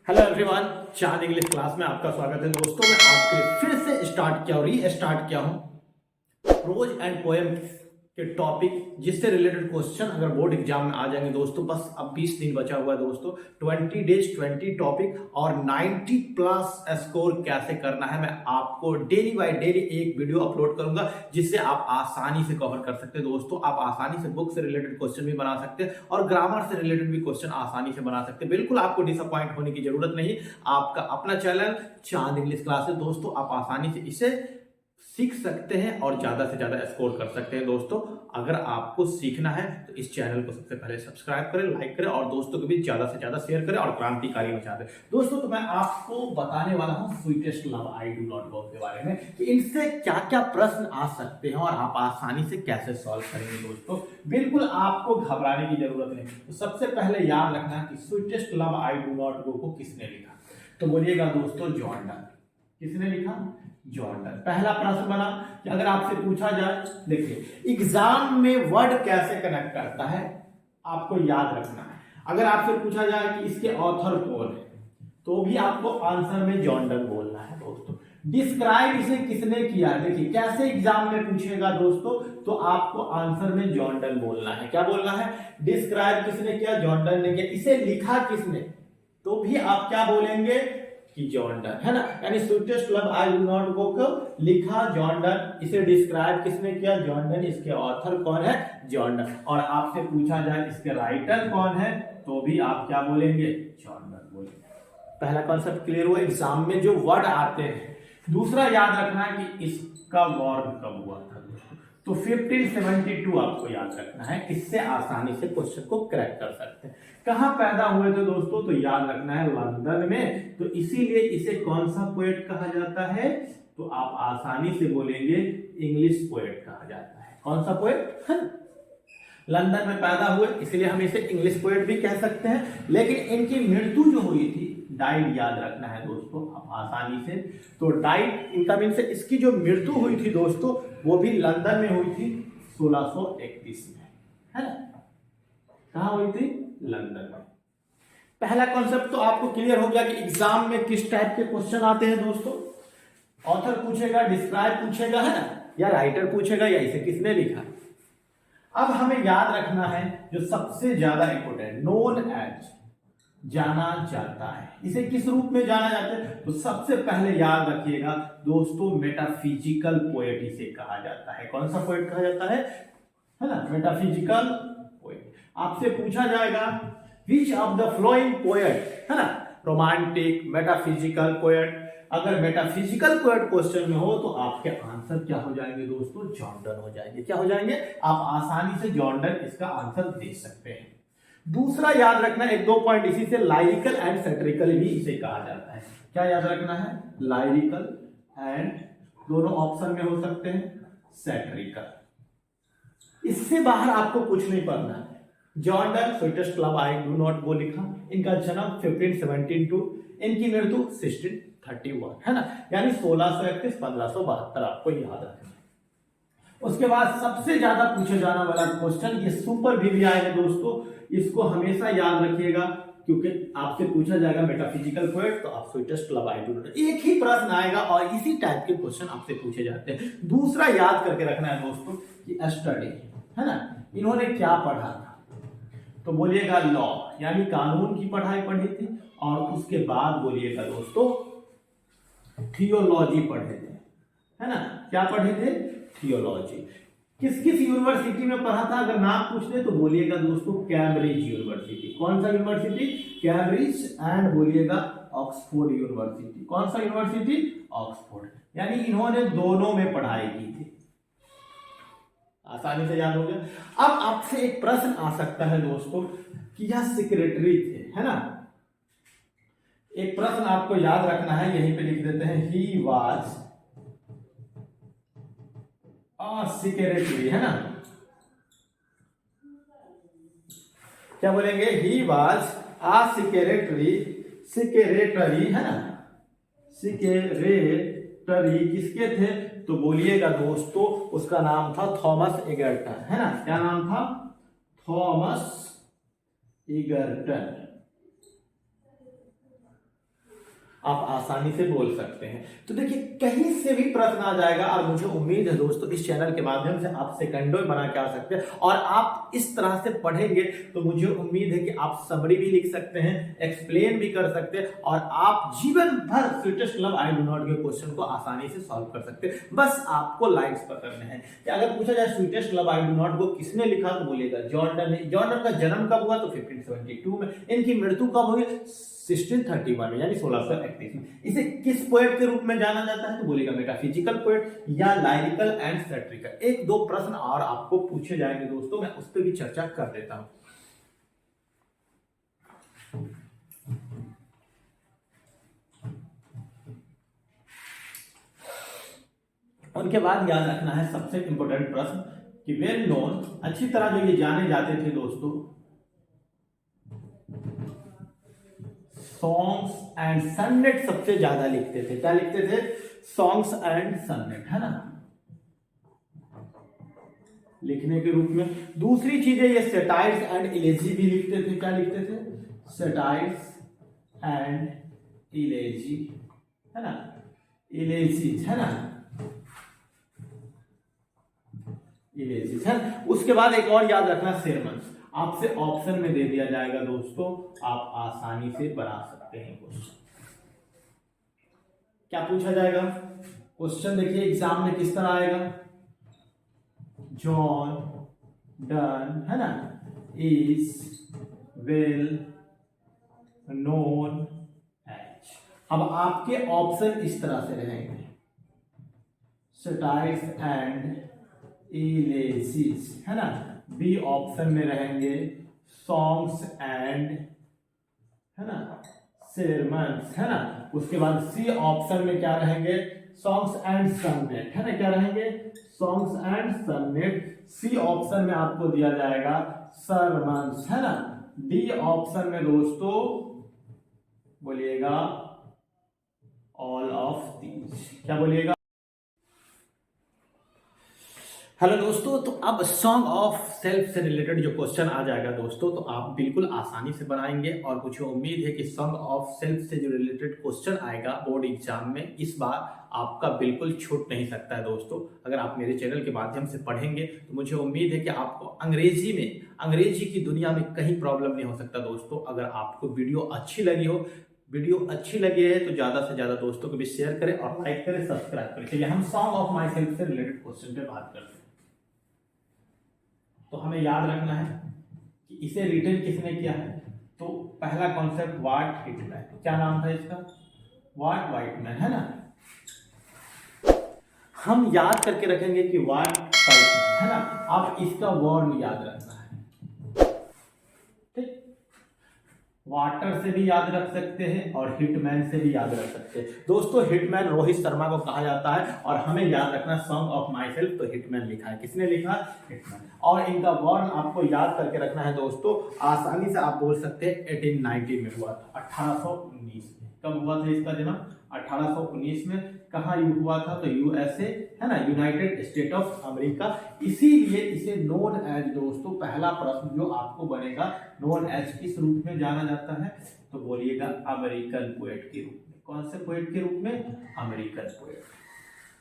Hello everyone, चांद English class में आपका स्वागत है। दोस्तों मैं आपके लिए फिर से स्टार्ट किया और रीस्टार्ट किया हूं प्रोज एंड पोएम के टॉपिक, जिससे रिलेटेड क्वेश्चन अगर बोर्ड एग्जाम में आ जाएंगे दोस्तों। बस अब 20 दिन बचा हुआ है दोस्तों। 20 डेज 20 टॉपिक और 90 प्लस स्कोर कैसे करना है मैं आपको डेली बाय डेली एक वीडियो अपलोड करूंगा, जिससे आप आसानी से कवर कर सकते हैं दोस्तों। आप आसानी से बुक से रिलेटेड क्वेश्चन भी बना सकते हैं और ग्रामर से रिलेटेड भी क्वेश्चन आसानी से बना सकते हैं। बिल्कुल आपको डिसअपॉइंट होने की जरूरत नहीं। आपका अपना चैनल चांद इंग्लिश क्लास है दोस्तों। आप आसानी से इसे सीख सकते हैं और ज्यादा से ज्यादा स्कोर कर सकते हैं दोस्तों। अगर आपको सीखना है तो इस चैनल को सबसे पहले सब्सक्राइब करें, लाइक करें और दोस्तों को भी ज्यादा से ज्यादा शेयर करें और क्रांतिकारी मचा दें दोस्तों। तो मैं आपको बताने वाला हूं sweetest love I do not go के बारे में कि इनसे क्या क्या प्रश्न आ सकते हैं और आप आसानी से कैसे सॉल्व करेंगे दोस्तों। बिल्कुल आपको घबराने की जरूरत नहीं। तो सबसे पहले याद रखना कि sweetest love I do not go को किसने लिखा, तो बोलिएगा दोस्तों जॉन डन। किसने लिखा? John Donne. पहला प्रश्न बना कि अगर आपसे पूछा जाए, देखिए एग्जाम में वर्ड कैसे कनेक्ट करता है आपको याद रखना है। अगर आपसे पूछा जाए कि इसके ऑथर कौन है, तो भी आपको आंसर में जॉन डन बोलना है दोस्तों। डिस्क्राइब इसे किसने किया, देखिए कैसे एग्जाम में पूछेगा दोस्तों, तो आपको आंसर में जॉन डन बोलना है। क्या बोलना है? डिस्क्राइब किसने किया? जॉन डन ने किया। इसे लिखा किसने, तो भी आप क्या बोलेंगे कि जॉन डन, है ना। यानी sweetest love I do not go को लिखा जॉन डन। इसे डिस्क्राइब किसने किया? John Donne. इसके ऑथर कौन है? John Donne. और आपसे पूछा जाए इसके राइटर कौन है, तो भी आप क्या बोलेंगे? जॉन डन बोलेंगे। पहला कॉन्सेप्ट क्लियर हुआ, एग्जाम में जो वर्ड आते हैं। दूसरा याद रखना है कि इसका वॉर कब हुआ था दोस्तों, तो 1572 आपको याद रखना है। इससे आसानी से क्वेश्चन को क्रैक कर सकते हैं। कहां पैदा हुए थे दोस्तों, तो याद रखना है लंदन में। तो इसीलिए इसे कौन सा पोएट कहा जाता है, तो आप आसानी से बोलेंगे इंग्लिश पोएट कहा जाता है। कौन सा पोएट? लंदन में पैदा हुए, इसलिए हम इसे इंग्लिश पोएट भी कह सकते हैं। लेकिन इनकी मृत्यु जो हुई थी, डाइड याद रखना है दोस्तों आप आसानी से। तो डाइड इनका मीन से इसकी जो मृत्यु हुई थी दोस्तों, वो भी लंदन में हुई थी 1631 में, है ना। कहां हुई थी? लंदन में। पहला कॉन्सेप्ट तो आपको क्लियर हो गया कि एग्जाम में किस टाइप के क्वेश्चन आते हैं दोस्तों। ऑथर पूछेगा, डिस्क्राइब पूछेगा, है ना, या राइटर पूछेगा, या इसे किसने लिखा। अब हमें याद रखना है जो सबसे ज्यादा इंपोर्टेंट, नोन एज, जाना जाता है। इसे किस रूप में जाना जाता है, तो सबसे पहले याद रखिएगा दोस्तों मेटाफिजिकल पोएट इसे कहा जाता है। कौन सा पोएट कहा जाता है ना, मेटाफिजिकल पोएट। आपसे पूछा जाएगा which of the flowing poet, है ना, रोमांटिक, मेटाफिजिकल पोएट। अगर मेटाफिजिकल पोएट क्वेश्चन में हो तो आपके आंसर क्या हो जाएंगे दोस्तों? जॉन डन हो जाएंगे। क्या हो जाएंगे? आप आसानी से जॉन डन इसका आंसर दे सकते हैं। दूसरा याद रखना एक दो पॉइंट इसी से, लाइरिकल एंड सैटिरिकल भी इसे कहा जाता है। क्या याद रखना है? लाइरिकल एंड, दोनों ऑप्शन में हो सकते हैं, सैटिरिकल। इससे बाहर आपको कुछ नहीं पढ़ना है। John Donne sweetest love I do not go लिखा, इनका जन्म 1572, इनकी मृत्यु 1631, है ना, यानी 1631 1572 आपको याद रखना है। उसके बाद सबसे ज्यादा पूछे जाने वाला क्वेश्चन, ये सुपर वीवीआई है दोस्तों, इसको हमेशा याद रखिएगा क्योंकि आपसे पूछा जाएगा मेटाफिजिकल पोएट, तो आप sweetest love I do not, एक ही प्रश्न आएगा और इसी टाइप के क्वेश्चन आपसे पूछे जाते हैं। दूसरा याद करके रखना है दोस्तों कि स्टडी, है ना, इन्होंने क्या पढ़ा था, तो बोलिएगा लॉ, यानी कानून की पढ़ाई पढ़ी थी। और उसके बाद बोलिएगा दोस्तों थियोलॉजी पढ़े थे, है ना। क्या पढ़े थे? थियोलॉजी। किस किस यूनिवर्सिटी में पढ़ा था, अगर नाम पूछ ले तो बोलिएगा दोस्तों कैम्ब्रिज यूनिवर्सिटी। कौन सा यूनिवर्सिटी? कैम्ब्रिज एंड बोलिएगा ऑक्सफोर्ड यूनिवर्सिटी। कौन सा यूनिवर्सिटी? ऑक्सफोर्ड। यानी इन्होंने दोनों में पढ़ाई की थी। आसानी से याद हो गया। अब आपसे एक प्रश्न आ सकता है दोस्तों कि यह सेक्रेटरी थे, है ना। एक प्रश्न आपको याद रखना है, यहीं पे लिख देते हैं, ही वाज सेक्रेटरी, है ना। क्या बोलेंगे? He was a secretary, secretary, है ना, सेक्रेटरी किसके थे, तो बोलिएगा दोस्तों उसका नाम था थॉमस एगर्टन, है ना। क्या नाम था? Thomas Egerton. आप आसानी से बोल सकते हैं। तो देखिए कहीं से भी प्रश्न आ जाएगा और मुझे उम्मीद है दोस्तों इस चैनल के माध्यम से आप सेकंडों में बना के आ सकते हैं और आप इस तरह से पढ़ेंगे तो मुझे उम्मीद है कि आप समरी भी लिख सकते हैं, एक्सप्लेन भी कर सकते हैं और आप जीवन भर sweetest love I do not के क्वेश्चन को आसानी से सॉल्व कर सकते हैं। बस आपको लाइन्स पकड़ने हैं कि अगर पूछा जाए sweetest love I do not को किसने लिखा तो बोलिएगा जॉर्डन ने। जॉर्डन का जन्म कब हुआ तो 1572 में। इनकी मृत्यु कब हुई 1631 में यानी 1631 में। इसे किस पोएट के रूप में जाना जाता है तो बोलेगा मेटाफिजिकल पोएट या लाइरिकल एंड सैटिरिकल। एक दो प्रश्न और आपको पूछे जाएंगे दोस्तों, मैं उस पर भी चर्चा कर देता हूं। उनके बाद याद रखना है सबसे इंपॉर्टेंट प्रश्न कि वेल नोन, अच्छी तरह जो ये जाने जाते थे दोस्तों, सॉन्ग्स एंड सन्नेट सबसे ज्यादा लिखते थे। क्या लिखते थे? सॉन्ग्स एंड सन्नेट, है ना, लिखने के रूप में। दूसरी चीज है ये सेटायर्स एंड इलेजी भी लिखते थे। क्या लिखते थे? सेटायर्स एंड इलेजी, है ना, इलेजीज, है ना, इलेजीज है। उसके बाद एक और याद रखना सेरमन्स, आपसे ऑप्शन में दे दिया जाएगा दोस्तों, आप आसानी से बना सकते हैं क्वेश्चन। क्या पूछा जाएगा क्वेश्चन? देखिए एग्जाम में किस तरह आएगा, जॉन डन, है ना, इज वेल नोन एज। अब आपके ऑप्शन इस तरह से रहेंगे, सेटायर्स एंड इलेजीज, है ना। बी ऑप्शन में रहेंगे सॉन्ग्स एंड, है ना, सेरमन्स, है ना। उसके बाद सी ऑप्शन में क्या रहेंगे? सॉन्ग्स एंड सन्नेट, है ना, क्या रहेंगे? Songs and sonnet. C option में आपको दिया जाएगा सरमन्स, है ना। डी ऑप्शन में दोस्तों बोलिएगा ऑल ऑफ दीज। क्या बोलिएगा? हेलो दोस्तों, तो अब सॉन्ग ऑफ सेल्फ से रिलेटेड जो क्वेश्चन आ जाएगा दोस्तों, तो आप बिल्कुल आसानी से बनाएंगे और मुझे उम्मीद है कि सॉन्ग ऑफ सेल्फ से जो रिलेटेड क्वेश्चन आएगा बोर्ड एग्जाम में इस बार आपका बिल्कुल छूट नहीं सकता है दोस्तों। अगर आप मेरे चैनल के माध्यम से पढ़ेंगे तो मुझे उम्मीद है कि आपको अंग्रेजी की दुनिया में कहीं प्रॉब्लम नहीं हो सकता दोस्तों। अगर आपको वीडियो अच्छी लगी है तो ज्यादा से ज्यादा दोस्तों को भी शेयर करें और लाइक करें, सब्सक्राइब करें। चलिए हम सॉन्ग ऑफ माई सेल्फ से रिलेटेड क्वेश्चन पे बात करते हैं। तो हमें याद रखना है कि इसे रिटन किसने किया है। तो पहला कॉन्सेप्ट वाट हिटमैन, क्या नाम था इसका? वाट वाइटमैन, है ना। हम याद करके रखेंगे कि वाट वाइटमैन, है ना। आप इसका वर्ण याद रखना है, ठीक। वाटर से भी याद रख सकते हैं और हिटमैन से भी याद रख सकते हैं दोस्तों। हिटमैन रोहित शर्मा को कहा जाता है और हमें याद रखना सॉन्ग ऑफ माई सेल्फ तो हिटमैन लिखा है। किसने लिखा? हिटमैन। और इनका वर्ण आपको याद करके रखना है दोस्तों, आसानी से आप बोल सकते हैं 1890 में हुआ था, 1819 में। कब हुआ था इसका जन्म? 1819 में। कहाँ हुआ था? तो यूएसए, है ना, यूनाइटेड स्टेट ऑफ अमेरिका। इसीलिए इसे नोन एज दोस्तों, पहला प्रश्न जो आपको बनेगा, नोन एज किस रूप में जाना जाता है तो बोलिएगा अमेरिकन पोएट के रूप में। कौन से पोएट के रूप में? American poet.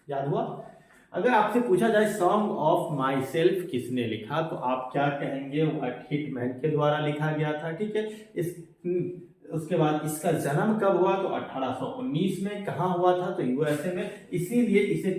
याद हुआ? अगर आपसे पूछा जाए सॉन्ग ऑफ माई सेल्फ किसने लिखा तो आप क्या कहेंगे? वाट हिटमैन के द्वारा लिखा गया था, ठीक है। उसके बाद इसका जन्म कब हुआ तो 1819 में। कहाँ हुआ था? तो यूएसए में। इसीलिए इसे